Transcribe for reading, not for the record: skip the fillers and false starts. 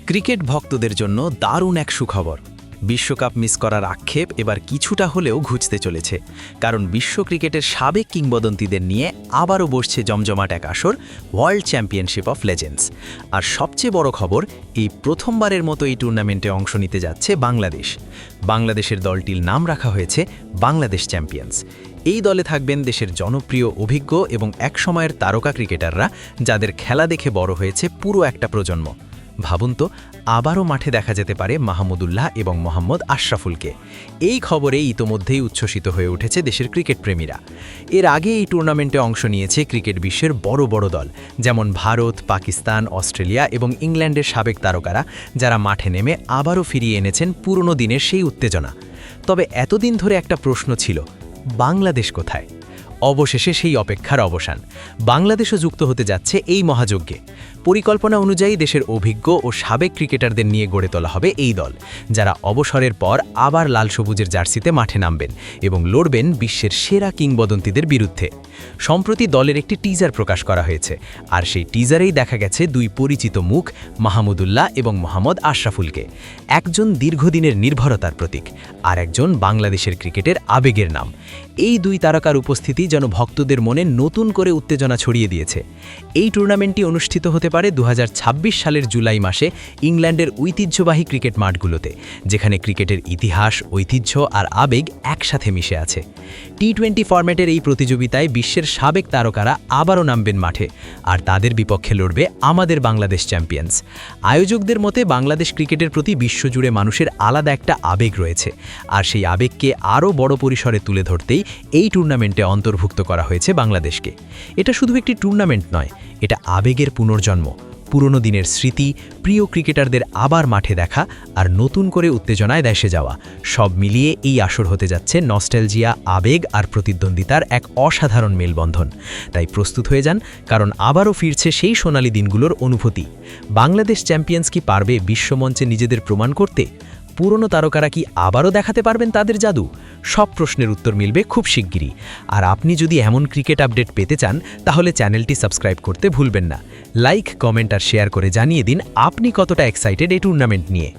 Cricket ভক্তদের জন্য দারুণ এক সুখবর। বিশ্বকাপ মিস করার আক্ষেপ এবার কিছুটা হলেও ঘুচতে চলেছে, কারণ বিশ্ব ক্রিকেটের সাবেক কিংবদন্তিদের নিয়ে আবারও বসছে জমজমাট এক আসর, ওয়ার্ল্ড চ্যাম্পিয়নশিপ অফ লেজেন্ডস। আর সবচেয়ে বড় খবর, এই প্রথমবারের মতো এই টুর্নামেন্টে অংশ নিতে যাচ্ছে বাংলাদেশ। বাংলাদেশের দলটির নাম রাখা হয়েছে বাংলাদেশ চ্যাম্পিয়ন্স। এই দলে থাকবেন দেশের জনপ্রিয়, অভিজ্ঞ এবং একসময়ের তারকা ক্রিকেটাররা, যাদের খেলা দেখে বড় হয়েছে পুরো একটা প্রজন্ম। ভাবুন তো, আবারও মাঠে দেখা যেতে পারে মাহমুদুল্লাহ এবং মোহাম্মদ আশরাফুলকে। এই খবরে ইতোমধ্যেই উচ্ছ্বসিত হয়ে উঠেছে দেশের ক্রিকেট প্রেমীরা। এর আগে এই টুর্নামেন্টে অংশ নিয়েছে ক্রিকেট বিশ্বের বড় বড় দল, যেমন ভারত, পাকিস্তান, অস্ট্রেলিয়া এবং ইংল্যান্ডের সাবেক তারকারা, যারা মাঠে নেমে আবারও ফিরিয়ে এনেছেন পুরনো দিনের সেই উত্তেজনা। তবে এতদিন ধরে একটা প্রশ্ন ছিল, বাংলাদেশ কোথায়? অবশেষে সেই অপেক্ষার অবসান। বাংলাদেশও যুক্ত হতে যাচ্ছে এই মহাযজ্ঞে। পরিকল্পনা অনুযায়ী দেশের অভিজ্ঞ ও সাবেক ক্রিকেটারদের নিয়ে গড়ে তোলা হবে এই দল, যারা অবসরের পর আবার লাল সবুজের জার্সিতে মাঠে নামবেন এবং লড়বেন বিশ্বের সেরা কিংবদন্তিদের বিরুদ্ধে। সম্প্রতি দলের একটি টিজার প্রকাশ করা হয়েছে, আর সেই টিজারেই দেখা গেছে দুই পরিচিত মুখ, মাহমুদুল্লাহ এবং মোহাম্মদ আশরাফুলকে। একজন দীর্ঘদিনের নির্ভরতার প্রতীক, আর একজন বাংলাদেশের ক্রিকেটের আবেগের নাম। এই দুই তারকার উপস্থিতি যেন ভক্তদের মনে নতুন করে উত্তেজনা ছড়িয়ে দিয়েছে। এই টুর্নামেন্টটি অনুষ্ঠিত হতে পারে 2026 সালের জুলাই মাসে ইংল্যান্ডের ঐতিহ্যবাহী ক্রিকেট মাঠগুলোতে, যেখানে ক্রিকেটের ইতিহাস, ঐতিহ্য আর আবেগ একসাথে মিশে আছে। টি-20 ফরম্যাটের এই প্রতিযোগিতায় বিশ্বের সাবেক তারকারা আবারও নামবেন মাঠে, আর তাদের বিপক্ষে লড়বে আমাদের বাংলাদেশ চ্যাম্পিয়ন্স। আয়োজকদের মতে বাংলাদেশ ক্রিকেটের প্রতি বিশ্বজুড়ে মানুষের আলাদা একটা আবেগ রয়েছে, আর সেই আবেগকে আরও বড় পরিসরে তুলে ধরতেই এই টুর্নামেন্টে অন্তর্ভুক্ত করা হয়েছে বাংলাদেশকে। এটা শুধু একটি টুর্নামেন্ট নয়, এটা আবেগের পুনর্জন্ম, পুরনো দিনের স্মৃতি, প্রিয় ক্রিকেটারদের আবার মাঠে দেখা আর নতুন করে উত্তেজনায় দেশে যাওয়া। সব মিলিয়ে এই আসর হতে যাচ্ছে নস্টালজিয়া, আবেগ আর প্রতিদ্বন্দ্বিতার এক অসাধারণ মেলবন্ধন। তাই প্রস্তুত হয়ে যান, কারণ আবারও ফিরছে সেই সোনালী দিনগুলোর অনুভূতি। বাংলাদেশ চ্যাম্পিয়ন্স কি পারবে বিশ্বমঞ্চে নিজেদের প্রমাণ করতে? পুরনো তারকারা কি আবারও দেখাতে পারবেন তাদের জাদু? সব প্রশ্নের উত্তর মিলবে খুব শিগগিরই। আর আপনি যদি এমন ক্রিকেট আপডেট পেতে চান, তাহলে চ্যানেলটি সাবস্ক্রাইব করতে ভুলবেন না। লাইক, কমেন্ট আর শেয়ার করে জানিয়ে দিন আপনি কতটা এক্সাইটেড এই টুর্নামেন্ট নিয়ে।